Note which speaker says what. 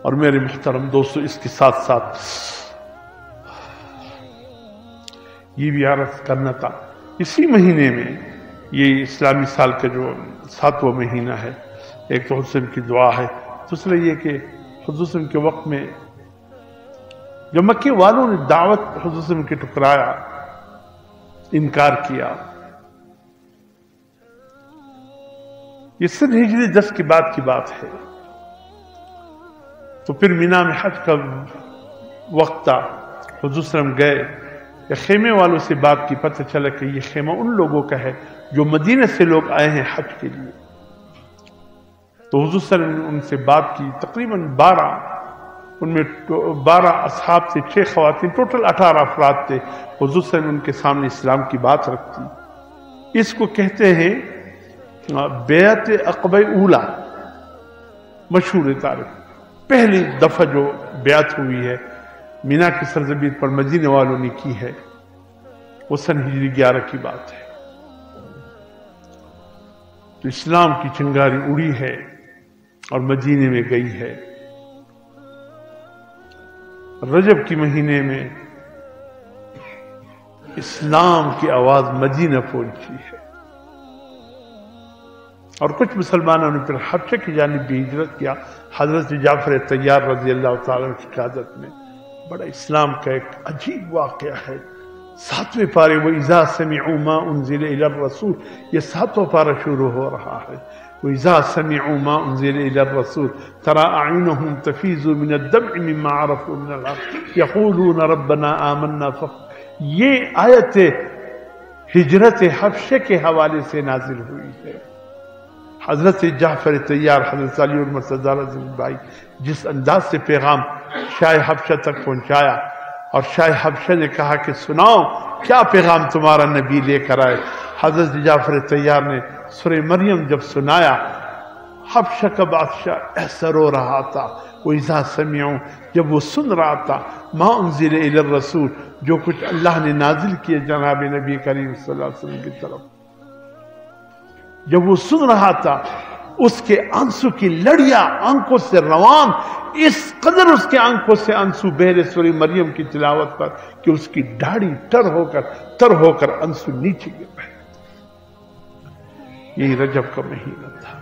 Speaker 1: اور میرے محترم دوستو، اس کے ساتھ ساتھ یہ بھی عرض کرنا تھا، اسی مہینے میں یہ اسلامی سال کا جو 7واں مہینہ ہے، ایک تو حضور کی دعا ہے، دوسرا یہ کہ حضور کے وقت میں جو مکے والوں نے دعوت حضور کے ٹکرایا، انکار کیا، یہ سن ہجری 10 کے بعد کی بات ہے۔ تو پھر مینا میں حج کا وقت تھا، حضور صلی اللہ علیہ وسلم گئے، یا خیمے والوں سے بات کی، پتہ چلا کہ یہ خیمہ ان لوگوں کا ہے جو مدینہ سے لوگ آئے ہیں حج کے لیے۔ تو حضور صلی اللہ علیہ وسلم نے ان سے بات کی، تقریباً 12، ان میں 12 اصحاب سے 6 خواتین، ٹوٹل 18 افراد تھے۔ حضور صلی اللہ علیہ وسلم ان کے سامنے اسلام کی بات رکھتی۔ اس کو کہتے ہیں بیعت عقبہ اولا، مشہور تاریخ، پہلی دفعہ جو بیعت ہوئی ہے مینا کی سرزمین پر مدینے والوں نے کی ہے، وہ سن ہجری 11 کی بات ہے۔ تو اسلام کی چنگاری اڑی ہے اور مدینے میں گئی ہے۔ رجب کے مہینے میں اسلام کی آواز مدینہ پہنچی ہے، اور کچھ مسلمانوں نے پھر حبشہ کی جانب بھی ہجرت کیا۔ حضرت جعفر طیار رضی اللہ تعالیٰ کی قیادت میں بڑا اسلام کا ایک عجیب واقعہ ہے۔ 7ویں پارے وَإِذَا سَمِعُوا مَا أُنزِلَ إِلَى الرَّسُولِ، یہ 7واں پارہ شروع ہو رہا ہے۔ وَإِذَا سَمِعُوا مَا أُنزِلَ إِلَى الرَّسُولِ تَرَىٰ أَعْيُنَهُمْ تَفِيضُ مِنَ الدَّمْعِ مِمَّا عَرَفُوا مِنَ الْحَقِّ يَقُولُونَ رَبَّنَا آمَنَّا فَاغْفِرْ۔ یہ آیت ہجرت حبشہ کے حوالے سے نازل ہوئی ہے۔ حضرت جعفر طیار، حضرت علی المرتضیٰ رضی اللہ بھائی جس انداز سے پیغام شاہ حبشہ تک پہنچایا، اور شاہ حبشہ نے کہا کہ سناؤ کیا پیغام تمہارا نبی لے کر آئے۔ حضرت جعفر طیار نے سورہ مریم جب سنایا، حبشہ کا بادشاہ ایسا رو رہا تھا۔ وَإِذَا سَمِعُوا، جب وہ سن رہا تھا، مَا أُنزِلَ إِلَى الرَّسُولِ، جو کچھ اللہ نے نازل کیا جناب نبی کریم صلی اللہ علیہ وسلم کی طرف، جب وہ سن رہا تھا، اس کے آنسو کی لڑیاں آنکھوں سے روان، اس قدر اس کے آنکھوں سے آنسو بہ رہے سورہ مریم کی تلاوت پر کہ اس کی داڑھی تر ہو کر آنسو نیچے گر پڑے۔ یہی رجب کا مہینہ تھا۔